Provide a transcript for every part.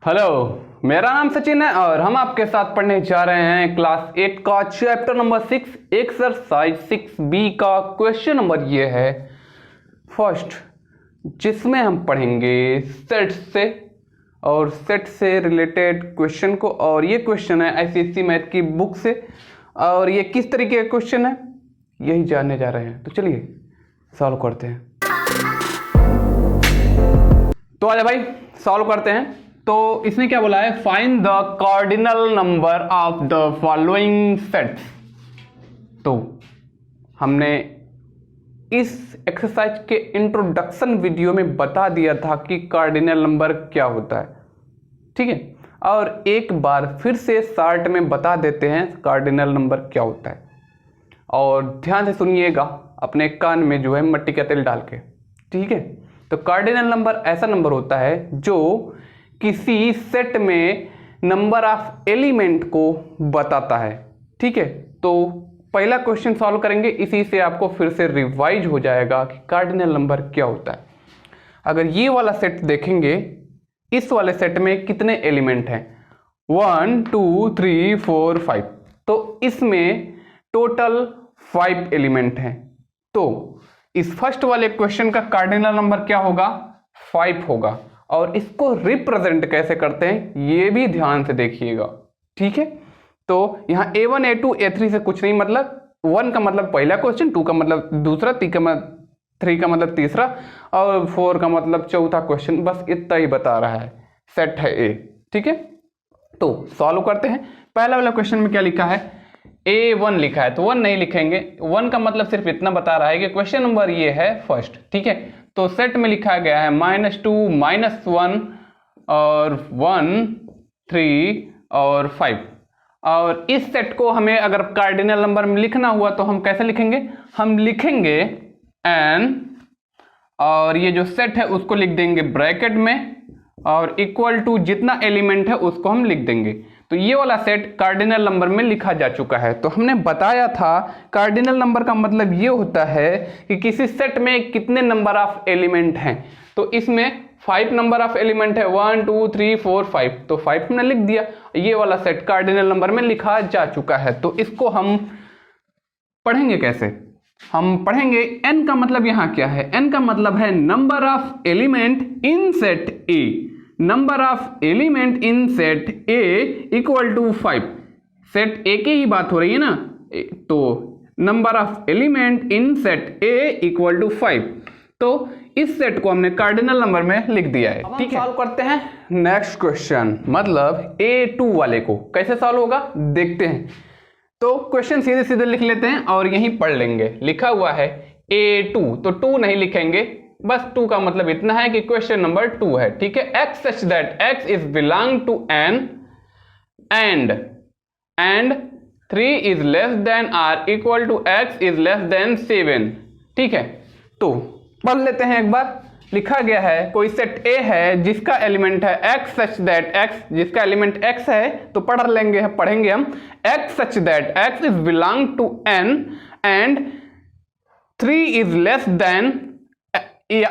Hello, मेरा नाम सचिन है और हम आपके साथ पढ़ने जा रहे हैं क्लास 8 का चैप्टर नंबर 6 एक्सरसाइज 6B का क्वेश्चन नंबर ये है फर्स्ट, जिसमें हम पढ़ेंगे सेट से और सेट से रिलेटेड क्वेश्चन को। और ये क्वेश्चन है आईसीएसई मैथ की बुक से और ये किस तरीके का क्वेश्चन है यही जानने जा रहे हैं। तो चलिए सॉल्व करते हैं। तो आजा भाई सॉल्व करते हैं। तो इसने क्या बोला है, find the cardinal number of the following sets. तो हमने इस एक्सरसाइज के इंट्रोडक्शन वीडियो में बता दिया था कि कार्डिनल नंबर क्या होता है, ठीक है। और एक बार फिर से शॉर्ट में बता देते हैं कार्डिनल नंबर क्या होता है। और ध्यान से सुनिएगा अपने कान में जो है मट्टी का तेल डाल के, ठीक है। तो कार्डिनल नंबर ऐसा नंबर होता है जो किसी सेट में नंबर ऑफ एलिमेंट को बताता है, ठीक है। तो पहला क्वेश्चन सॉल्व करेंगे, इसी से आपको फिर से रिवाइज हो जाएगा कि कार्डिनल नंबर क्या होता है। अगर ये वाला सेट देखेंगे, इस वाले सेट में कितने एलिमेंट हैं, 1 2 3 4 5। तो इसमें टोटल 5 एलिमेंट हैं। तो इस फर्स्ट वाले क्वेश्चन का कार्डिनल नंबर क्या होगा, 5 होगा। और इसको रिप्रेजेंट कैसे करते हैं ये भी ध्यान से देखिएगा, ठीक है। तो यहाँ A1 A2 A3 से कुछ नहीं, मतलब 1 का मतलब पहला क्वेश्चन, 2 का मतलब दूसरा, 3 का मतलब तीसरा और 4 का मतलब चौथा क्वेश्चन, बस इतना ही बता रहा है। सेट है A, ठीक है। तो सॉल्व करते हैं। पहला वाला क्वेश्चन में क्या लिखा है, A1 लिखा है, तो 1 नहीं लिखेंगे। 1 का मतलब सिर्फ इतना बता रहा है कि क्वेश्चन नंबर ये है फर्स्ट, ठीक है। तो सेट में लिखा गया है -2 -1 और 1 3 और 5। और इस सेट को हमें अगर कार्डिनल नंबर में लिखना हुआ तो हम कैसे लिखेंगे, हम लिखेंगे n और ये जो सेट है उसको लिख देंगे ब्रैकेट में और इक्वल टू जितना एलिमेंट है उसको हम लिख देंगे। तो ये वाला सेट कार्डिनल नंबर में लिखा जा चुका है। तो हमने बताया था कार्डिनल नंबर का मतलब ये होता है कि किसी सेट में कितने नंबर ऑफ एलिमेंट हैं। तो इसमें 5 नंबर ऑफ एलिमेंट है, 1 2 3 4 5। तो 5 हमने लिख दिया, ये वाला सेट कार्डिनल नंबर में लिखा जा चुका है। तो इसको हम पढ़ेंगे कैसे, हम पढ़ेंगे n का मतलब यहाँ क्या है, n का मतलब है number of element in set A। Number of element in set A equal to 5। Set A की ही बात हो रही है ना, तो number of element in set A equal to 5। तो इस सेट को हमने कार्डिनल नंबर में लिख दिया है, ठीक है। सॉल्व करते हैं नेक्स्ट क्वेश्चन, मतलब A2 वाले को कैसे सॉल्व होगा देखते हैं। तो क्वेश्चन सीधे सीधे लिख लेते हैं और यहीं पढ़ लेंगे। लिखा हुआ है A2, तो 2 नहीं लिखेंगे, बस 2 का मतलब इतना है कि क्वेश्चन नंबर 2 है, ठीक है। x such that x is belong to n and 3 is less than or equal to x is less than 7, ठीक है। तो पढ़ लेते हैं एक बार। लिखा गया है कोई सेट A है जिसका एलिमेंट है x such that x, जिसका एलिमेंट x है, तो पढ़ेंगे हम x such that x is belong to n and 3 is less than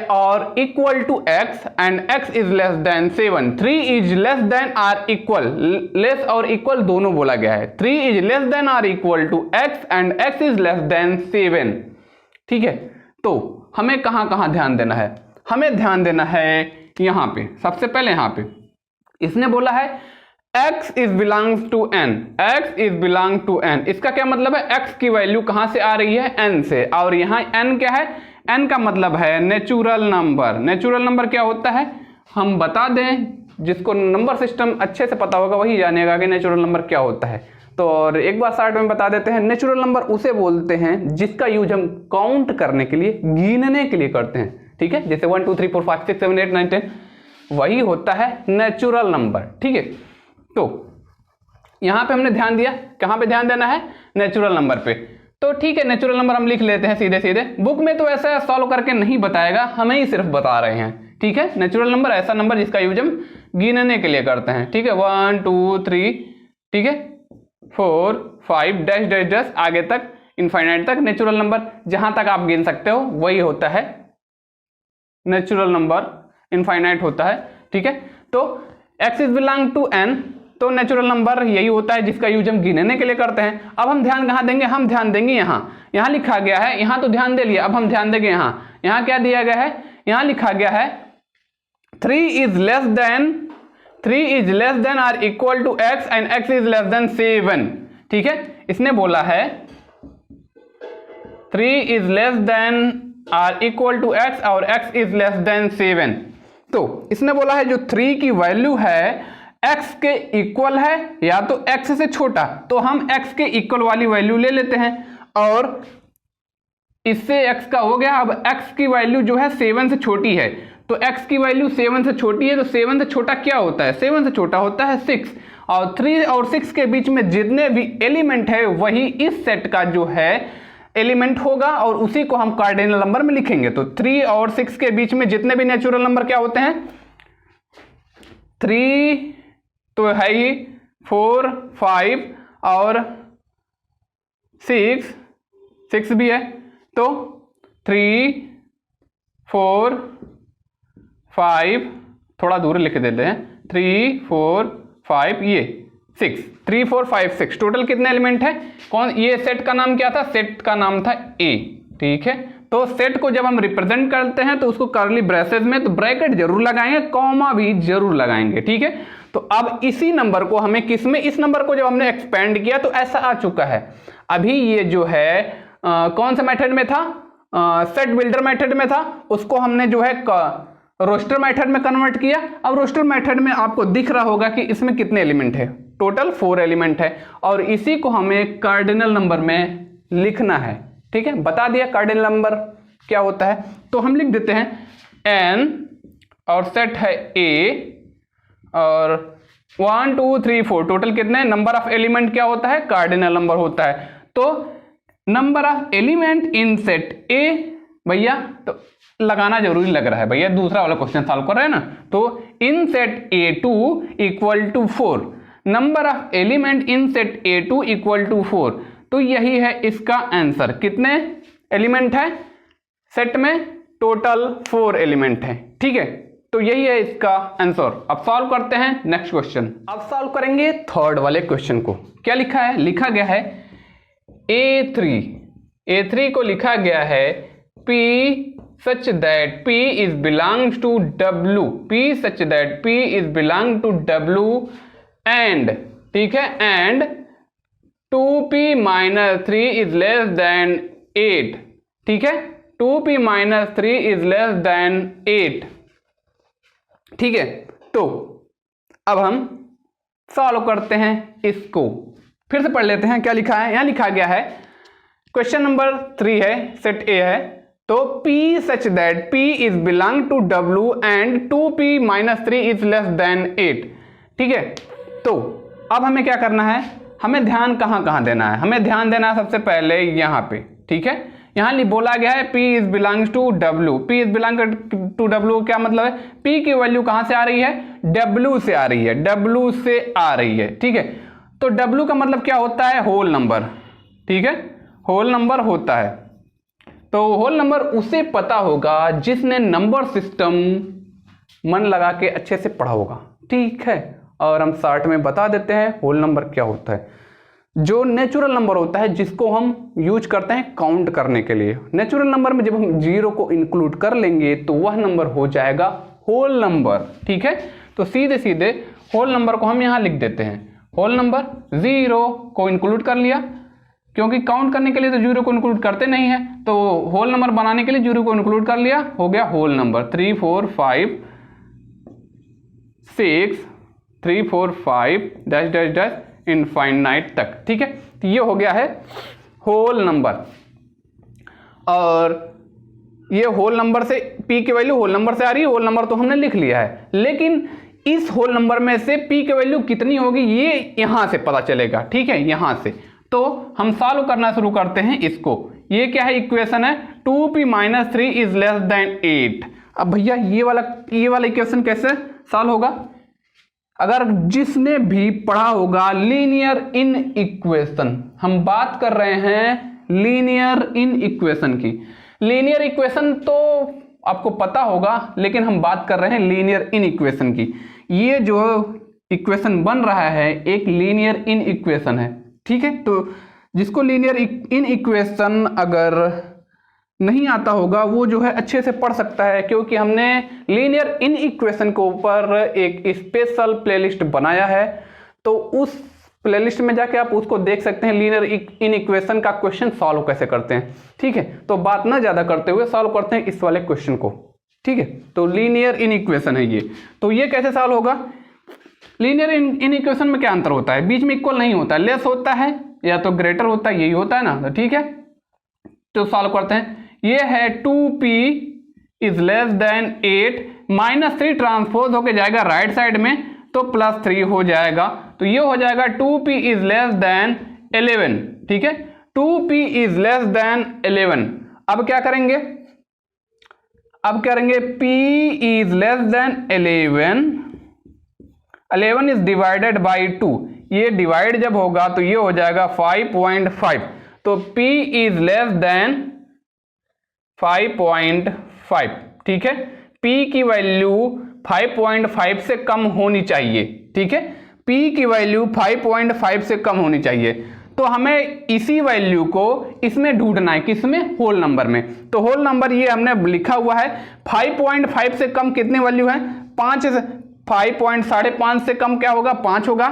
or equal to x and x is less than 7। 3 is less than or equal, less और equal दोनों बोला गया है। 3 is less than or equal to x and x is less than 7, ठीक है। तो हमें कहाँ कहाँ ध्यान देना है, हमें ध्यान देना है यहाँ पे। सबसे पहले यहाँ पे इसने बोला है x is belongs to n, x is belong to n। इसका क्या मतलब है, x की वैल्यू कहाँ से आ रही है, n से। और यहाँ n क्या है, n का मतलब है नेचुरल नंबर। नेचुरल नंबर क्या होता है हम बता दें, जिसको नंबर सिस्टम अच्छे से पता होगा वही जानेगा कि नेचुरल नंबर क्या होता है। तो और एक बार शॉर्ट में बता देते हैं, नेचुरल नंबर उसे बोलते हैं जिसका यूज हम काउंट करने के लिए, गिनने के लिए करते हैं, ठीक है। जैसे 1 2 3 4 5 6 7 8 9 10, वही होता है नेचुरल नंबर, ठीक है। तो यहाँ पे हमने ध्यान दिया, कहाँ पे ध्यान देना है, नेचुरल नंबर पे। तो ठीक है, नेचुरल नंबर हम लिख लेते हैं सीधे सीधे। बुक में तो ऐसा सॉल्व करके नहीं बताएगा, हमें ही सिर्फ बता रहे हैं, ठीक है। नेचुरल नंबर ऐसा नंबर जिसका यूज हम गिनने के लिए करते हैं, ठीक है। 1 2 3, ठीक है, 4 5 डैश डैश डैश आगे तक इनफाइनाइट तक। नेचुरल नंबर जहां तक आप गिन सकते हो वही होता है नेचुरल नंबर, इनफाइनाइट होता है, ठीक है। तो x is belong to n, तो नेचुरल नंबर यही होता है जिसका यूज हम गिनने के लिए करते हैं। अब हम ध्यान कहाँ देंगे, हम ध्यान देंगे यहाँ लिखा गया है, यहाँ तो ध्यान दे लिया, अब हम ध्यान देंगे यहाँ क्या दिया गया है, यहाँ लिखा गया है 3 is less than or equal to x and x is less than 7। ठीक है, इसने बोला है 3 is less than or equal to x और x इज लेस देन 7। तो इसने बोला है जो 3 की वैल्यू है x के इक्वल है या तो x से छोटा, तो हम x के इक्वल वाली वैल्यू ले लेते हैं और इससे x का हो गया। अब x की वैल्यू जो है 7 से छोटी है, तो x की वैल्यू 7 से छोटी है, तो 7 से छोटा क्या होता है, 7 से छोटा होता है 6, और 3 और 6 के बीच में जितने भी एलिमेंट है वही इस सेट का जो है एलिमेंट होगा और उसी को हम कार्डिनल नंबर में लिखेंगे। तो 3 और 6 के बीच में जितने भी नेचुरल नंबर क्या होते हैं, 3 तो है ही, 4 5 और 6 भी है, तो 3 4 5 थोड़ा दूर लिख देते हैं, 3 4 5 ये 6, 3 4 5 6 टोटल कितने एलिमेंट है, कौन, ये सेट का नाम क्या था, सेट का नाम था ए। ठीक है, तो सेट को जब हम रिप्रेजेंट करते हैं तो उसको कर्ली ब्रेसेस में तो ब्रैकेट जरूर लगाएंगे, कॉमा भी जरूर लगाएंगे। ठीक है, तो अब इसी नंबर को हमें किसमें, इस नंबर को जब हमने एक्सपेंड किया तो ऐसा आ चुका है। अभी ये जो है कौन सा मेथड में था, सेट बिल्डर मेथड में था, उसको हमने जो है रोस्टर मेथड में कन्वर्ट किया। अब रोस्टर मेथड में आपको दिख रहा होगा कि इसमें कितने एलिमेंट है, टोटल 4 एलिमेंट है और इसी को हमें कार्डिनल नंबर में लिखना है। ठीक है, बता दिया कार्डिनल नंबर क्या होता है, तो हम लिख देते हैं n और सेट है a और 1 2 3 4 टोटल कितने, नंबर ऑफ एलिमेंट क्या होता है, कार्डिनल नंबर होता है। तो number of element in set ए, भैया तो लगाना जरूरी लग रहा है, भैया दूसरा वाला क्वेश्चन सॉल्व कर रहे हैं ना, तो in set A2 equal to 4, number of element in set A2 equal to 4, तो यही है इसका आंसर। कितने एलिमेंट है सेट में, टोटल 4 एलिमेंट है। ठीक है, तो यही है इसका आंसर। अब सॉल्व करते हैं नेक्स्ट क्वेश्चन। अब सॉल्व करेंगे थर्ड वाले क्वेश्चन को। क्या लिखा है, लिखा गया है A3 को लिखा गया है P such that P is belongs to W, P such that P is belong to W and, ठीक है, and 2P minus 3 is less than 8, ठीक है, 2P minus 3 is less than 8। ठीक है, तो अब हम सॉल्व करते हैं इसको, फिर से पढ़ लेते हैं क्या लिखा है। यहां लिखा गया है क्वेश्चन नंबर 3 है, सेट ए है, तो P such that P is belong to W and 2P minus 3 is less than 8। ठीक है, तो अब हमें क्या करना है, हमें ध्यान कहाँ देना है, हमें ध्यान देना है सबसे पहले यहाँ पे। ठीक है, यहाँ बोला गया है P is belongs to W, P is belong to W क्या मतलब है, P की वैल्यू कहाँ से आ रही है, W से आ रही है, W से आ रही है। ठीक है, तो W का मतलब क्या होता है, होल नंबर। ठीक है, होल नंबर होता है, तो होल नंबर उसे पता होगा जिसने नंबर सिस्टम मन लगा के अच्छे से पढ़ा होगा। ठीक है, और हम शॉर्ट में बता देते हैं होल नंबर क्या होता है। जो नेचुरल नंबर होता है जिसको हम यूज करते हैं काउंट करने के लिए, नेचुरल नंबर में जब हम 0 को इंक्लूड कर लेंगे तो वह नंबर हो जाएगा होल नंबर। ठीक है, तो सीधे सीधे होल नंबर को हम यहाँ लिख देते हैं, होल नंबर 0 को इंक्लूड कर लिया, क्योंकि काउंट करने के लिए तो 0 को इंक्लूड करते नहीं है, तो होल नंबर बनाने के लिए 0 को इंक्लूड कर लिया, हो गया whole number 3 4 5 6 3 4 5 dash dash dash infinite तक। ठीक है, तो ये हो गया है होल नंबर, और ये होल नंबर से P की वैल्यू होल नंबर से आ रही है, होल नंबर तो हमने लिख लिया है, लेकिन इस होल नंबर में से P की वैल्यू कितनी होगी ये यहां से पता चलेगा। ठीक है, यहां से तो हम सॉल्व करना शुरू करते हैं इसको। ये क्या है, इक्वेशन है 2P minus 3 is less than 8। अब भैया ये वाला इक्वेशन कैसे सॉल्व होगा, अगर जिसने भी पढ़ा होगा लीनियर इन इक्वेशन, हम बात कर रहे हैं लीनियर इन इक्वेशन की। लीनियर इक्वेशन तो आपको पता होगा, लेकिन हम बात कर रहे हैं लीनियर इन इक्वेशन की। ये जो इक्वेशन बन रहा है एक लीनियर इन इक्वेशन है, ठीक है। तो जिसको लीनियर इन इक्वेशन अगर नहीं आता होगा वो जो है अच्छे से पढ़ सकता है, क्योंकि हमने लीनियर इन इक्वेशन के ऊपर एक स्पेशल प्लेलिस्ट बनाया है। तो उस प्लेलिस्ट में जाके आप उसको देख सकते हैं, लीनियर इन इक्वेशन का क्वेश्चन सॉल्व कैसे करते हैं, ठीक है। तो बात ना ज़्यादा करते हुए सॉल्व करते हैं इस वाले क्वेश्चन को, ठीक है। तो लीनियर इन इक्वेशन है ये, तो ये कैसे सॉल्व होगा। लीनियर इन इक्वेशन में क्या अंतर होता है, बीच में इक्वल नहीं होता है, लेस होता है या तो ग्रेटर होता है, यही होता है ना, तो ठीक है। तो सॉल्व करते हैं। ये है 2p is less then 8 -3 transpose होके जाएगा राइट साइड में तो +3 हो जाएगा। तो ये हो जाएगा 2p इज लेस देन 11, ठीक है। 2p is less then 11। अब क्या करेंगे, अब करेंगे p is less then 11 is divided by 2। ये डिवाइड जब होगा तो ये हो जाएगा 5.5। तो p इज लेस देन 5.5, ठीक है। p की वैल्यू 5.5 से कम होनी चाहिए, ठीक है। p की वैल्यू 5.5 से कम होनी चाहिए। तो हमें इसी वैल्यू को इसमें ढूंढना है, किसमें, होल नंबर में। तो होल नंबर ये हमने लिखा हुआ है 5.5 से कम कितने वैल्यू है, 5 से 5.5 से कम क्या होगा, 5 होगा,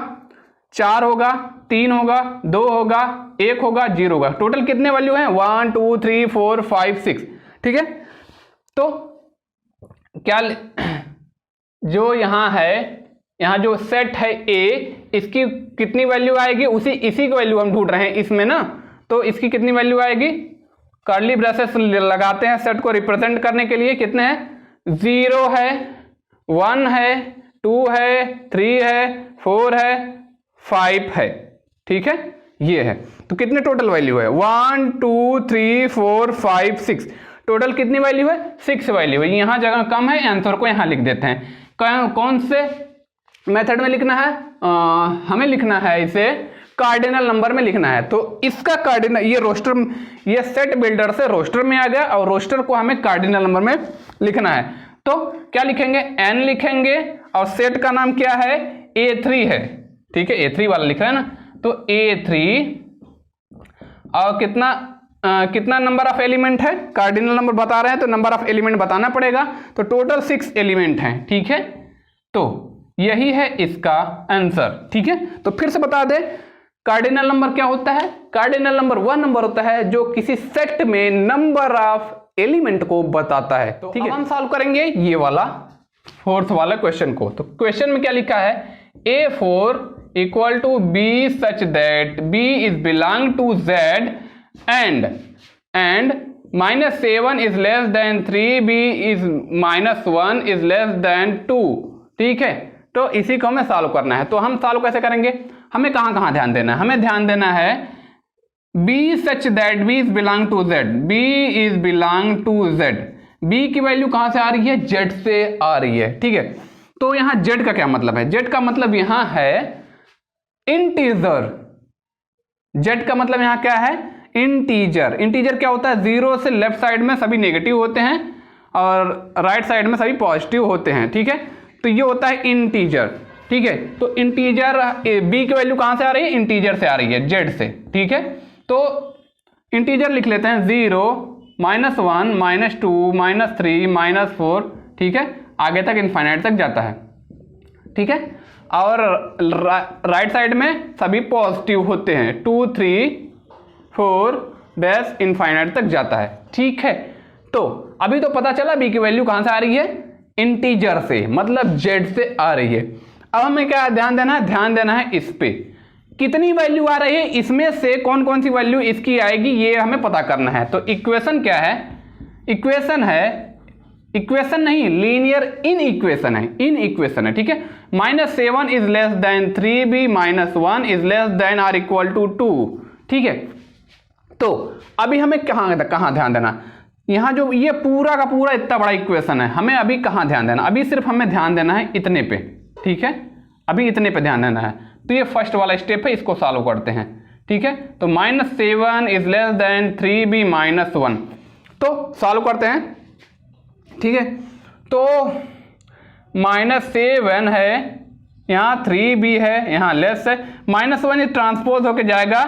4 होगा, 3 होगा, 2 होगा, 1 होगा, 0 होगा। टोटल कितने वैल्यू हैं, 1 2 3 4 5 6, ठीक है। तो क्या जो यहाँ है, यहाँ जो सेट है A, इसकी कितनी वैल्यू आएगी, इसी की वैल्यू हम ढूंढ रहे हैं इसमें ना। तो इसकी कितनी वैल्यू आएगी, कर्ली ब्रेसेस लगाते हैं सेट को रिप्रेजेंट करने के लिए। कितने हैं, 0 है, 1 है, 2 है, 3 है, 4 है, 5 है, ठीक है। ये है, तो कितने टोटल वैल्यू है, 1 2 3 4 5 6। टोटल कितनी वैल्यू है, 6 वैल्यू है। यहाँ जगह कम है, आंसर को यहाँ लिख देते हैं। कौन से मेथड में लिखना है, हमें लिखना है इसे कार्डिनल नंबर में लिखना है। तो इसका कार्डिनल, ये रोस्टर, ये सेट बिल्डर से रोस्टर में आ गया और रोस्टर को हमें कार्डिनल नंबर में लिखना है। तो क्या लिखेंगे, n लिखेंगे और सेट का नाम क्या है, A3 है, ठीक है। A3 वाला लिख रहे हैं ना, तो A3 और कितना नंबर ऑफ एलिमेंट है, कार्डिनल नंबर बता रहे हैं तो नंबर ऑफ एलिमेंट बताना पड़ेगा। तो टोटल 6 एलिमेंट हैं, ठीक है। तो यही है इसका आंसर, ठीक है। तो फिर से बता दे, कार्डिनल नंबर क्या होता है, कार्डिनल नंबर वह नंबर होता है जो किसी सेट में नंबर ऑफ एलिमेंट को बताता है, तो ठीक है। हम सॉल्व करेंगे ये वाला 4th वाला क्वेश्चन को। तो क्वेश्चन में क्या लिखा है, A4 equal to B such that B is belong to Z and -7 is less than 3, B is -1 is less than 2, ठीक है। तो इसी को हमें सॉल्व करना है। तो हम सॉल्व कैसे करेंगे, हमें कहाँ कहाँ ध्यान देना है, हमें ध्यान देना है B such that B is belong to Z, B is belong to Z। B की वैल्यू कहाँ से आ रही है, Z से आ रही है, ठीक है। तो यहाँ Z का क्या मतलब है, Z का मतलब यहाँ है इंटीजर। Z का मतलब यहाँ क्या है, इंटीजर। इंटीजर क्या होता है, 0 से लेफ्ट साइड में सभी नेगेटिव होते हैं और राइट साइड में सभी पॉजिटिव होते हैं, ठीक है। तो ये होता है इंटीजर, ठीक है। तो इंटीजर B की वैल्यू कहाँ से आ रही है, इंटीजर से आ रही है, Z से, ठीक है। तो इंटीजर लिख लेते हैं, 0 -1 -2 -3 -4, ठीक है। आगे तक इनफाइनाइट तक जाता है, ठीक है। और राइट साइड में सभी पॉजिटिव होते हैं, 2 3 4 डैश इनफाइनाइट तक जाता है, ठीक है। तो अभी तो पता चला B की वैल्यू कहां से आ रही है, इंटीजर से, मतलब Z से आ रही है। अब हमें क्या ध्यान देना है, ध्यान देना है इस पे कितनी वैल्यू आ रही है, इसमें से कौन कौन सी वैल्यू इसकी आएगी ये हमें पता करना है। तो इक्वेशन क्या है, इक्वेशन है, इक्वेशन नहीं, लीनियर इन इक्वेशन है, इन इक्वेशन है, ठीक है। -7 is less than 3B -1 is less than or equal to 2, ठीक है। तो अभी हमें कहाँ ध्यान देना, यहाँ जो ये पूरा का पूरा इतना बड़ा इक्वेशन है, हमें अभी कहाँ ध्यान देना, अभी सिर्फ हमें ध्यान देना है इतने पे, ठीक है। अभी इतने पे ध्यान देना है। तो ये फर्स्ट वाला स्टेप है, इसको सॉल्व करते हैं, ठीक है। तो -7 इज लेस देन 3B -1, तो सॉल्व करते हैं, ठीक है। तो -7 है, यहाँ 3b है, यहाँ लेस है, -1 ट्रांसपोज होके जाएगा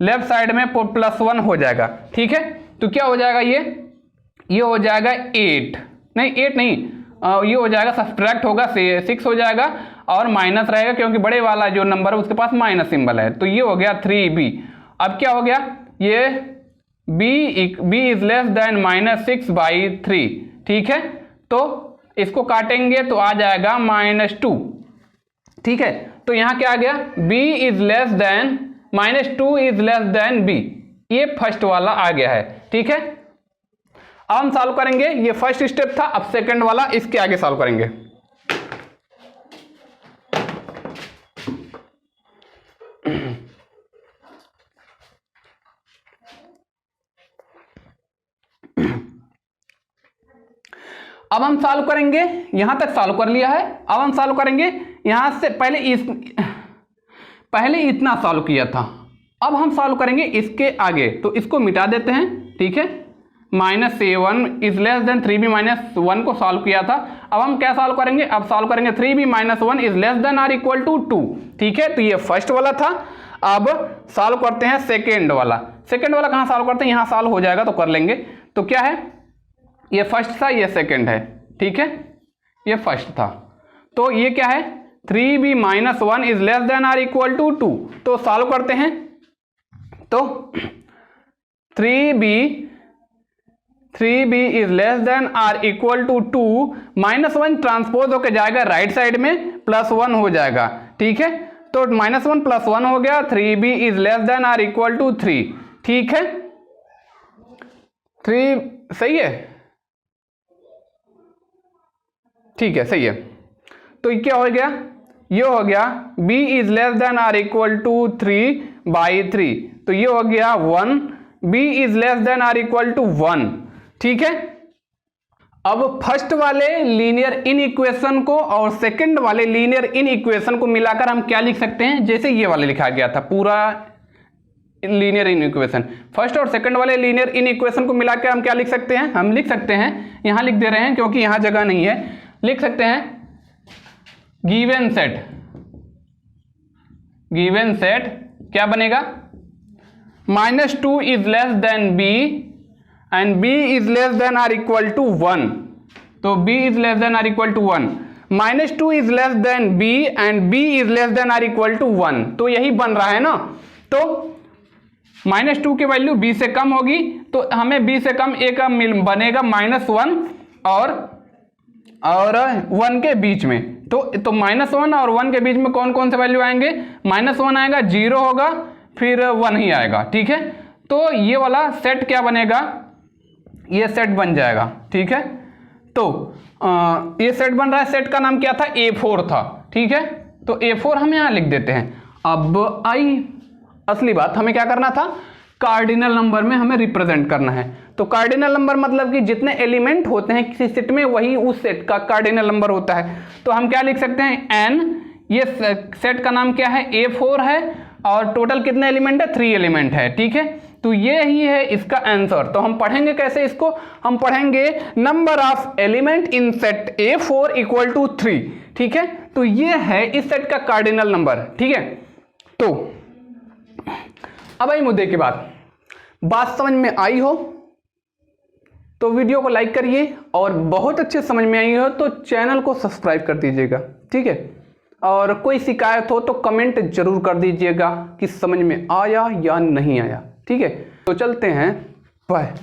लेफ्ट साइड में, +1 हो जाएगा। ठीक है, तो क्या हो जाएगा, ये हो जाएगा 8 नहीं, ये हो जाएगा, सब्ट्रैक्ट होगा 6 हो जाएगा और माइनस रहेगा क्योंकि बड़े वाला जो नंबर है उसके पास माइनस सिंबल है। तो ये हो गया 3b। अब क्या हो गया, ये b इज लेस देन -6/3। ठीक है, तो इसको काटेंगे तो आ जाएगा -2। ठीक है, तो यहाँ क्या आ गया, b is less than -2 is less than b, ये फर्स्ट वाला आ गया है। ठीक है, अब हम सॉल्व करेंगे, ये फर्स्ट स्टेप था, अब सेकंड वाला इसके आगे सॉल्व करेंगे। अब हम सॉल्व करेंगे, यहां तक सॉल्व कर लिया है, अब हम सॉल्व करेंगे यहां से, पहले इतना सॉल्व किया था, अब हम सॉल्व करेंगे इसके आगे, तो इसको मिटा देते हैं। ठीक है, -7 इज लेस देन 3b -1 को सॉल्व किया था, अब हम क्या सॉल्व करेंगे, अब सॉल्व करेंगे 3b -1 is less than or equal to 2। ठीक है, तो ये फर्स्ट वाला था। अब सॉल्व करते हैं सेकेंड वाला। सेकेंड वाला कहाँ सॉल्व करते हैं, यहाँ सॉल्व हो जाएगा तो कर लेंगे। तो क्या है, ये फर्स्ट था, ये सेकेंड है। ठीक है, ये फर्स्ट था, तो ये क्या है, 3b -1 is less than or equal to 2। तो सॉल्व करते हैं, तो 3b is less than or equal to 2, -1 transpose होकर जाएगा राइट साइड में, +1 हो जाएगा। ठीक है, तो -1 +1 हो गया, 3b is less than or equal to 3। ठीक है, 3 सही है, ठीक है, सही है। तो क्या हो गया, ये हो गया b is less than or equal to 3/3, तो ये हो गया 1, b is less than or equal to 1। ठीक है, अब फर्स्ट वाले लीनियर इन इक्वेशन को और सेकंड वाले लीनियर इन इक्वेशन को मिलाकर हम क्या लिख सकते हैं, जैसे ये वाले लिखा गया था पूरा लीनियर इन इक्वेशन, फर्स्ट और सेकंड वाले लीनियर इन इक्वेशन को मिलाकर हम क्या लिख सकते हैं, हम लिख सकते हैं, यहां लिख दे रहे हैं क्योंकि यहां जगह नहीं है, लिख सकते हैं गिवन सेट क्या बनेगा, -2 is less than b and b is less than or equal to 1। तो b is less than or equal to 1, -2 is less than b and b is less than or equal to 1। तो यही बन रहा है ना, तो -2 की value b से कम होगी, तो हमें b से कम a का बनेगा -1 और 1 के बीच में। तो -1 और 1 के बीच में कौन कौन से वैल्यू आएंगे, -1 आएगा, 0 होगा, फिर 1 ही आएगा। ठीक है, तो ये वाला सेट क्या बनेगा, ये सेट बन जाएगा। ठीक है, तो ये सेट बन रहा है, सेट का नाम क्या था, A4 था। ठीक है, तो A4 हम यहां लिख देते हैं। अब आई असली बात, हमें क्या करना था, कार्डिनल नंबर में हमें रिप्रेजेंट करना है। तो कार्डिनल नंबर मतलब कि जितने एलिमेंट होते हैं किसी सेट में वही उस सेट का कार्डिनल नंबर होता है। तो हम क्या लिख सकते हैं, n, ये सेट का नाम क्या है, A4 है, और टोटल कितने एलिमेंट है, 3 एलिमेंट है। ठीक है, तो ये ही है इसका आंसर। तो हम पढ़ेंगे कैसे इसको, हम पढ़ेंगे number of element in set A4 equal to 3। ठीक है, तो ये है इस सेट का कार्डिनल नंबर। ठीक है, तो अब आई मुद्दे की बात समझ में आई हो तो वीडियो को लाइक करिए, और बहुत अच्छे समझ में आई हो तो चैनल को सब्सक्राइब कर दीजिएगा। ठीक है, और कोई शिकायत हो तो कमेंट जरूर कर दीजिएगा कि समझ में आया या नहीं आया। ठीक है, तो चलते हैं, बाय।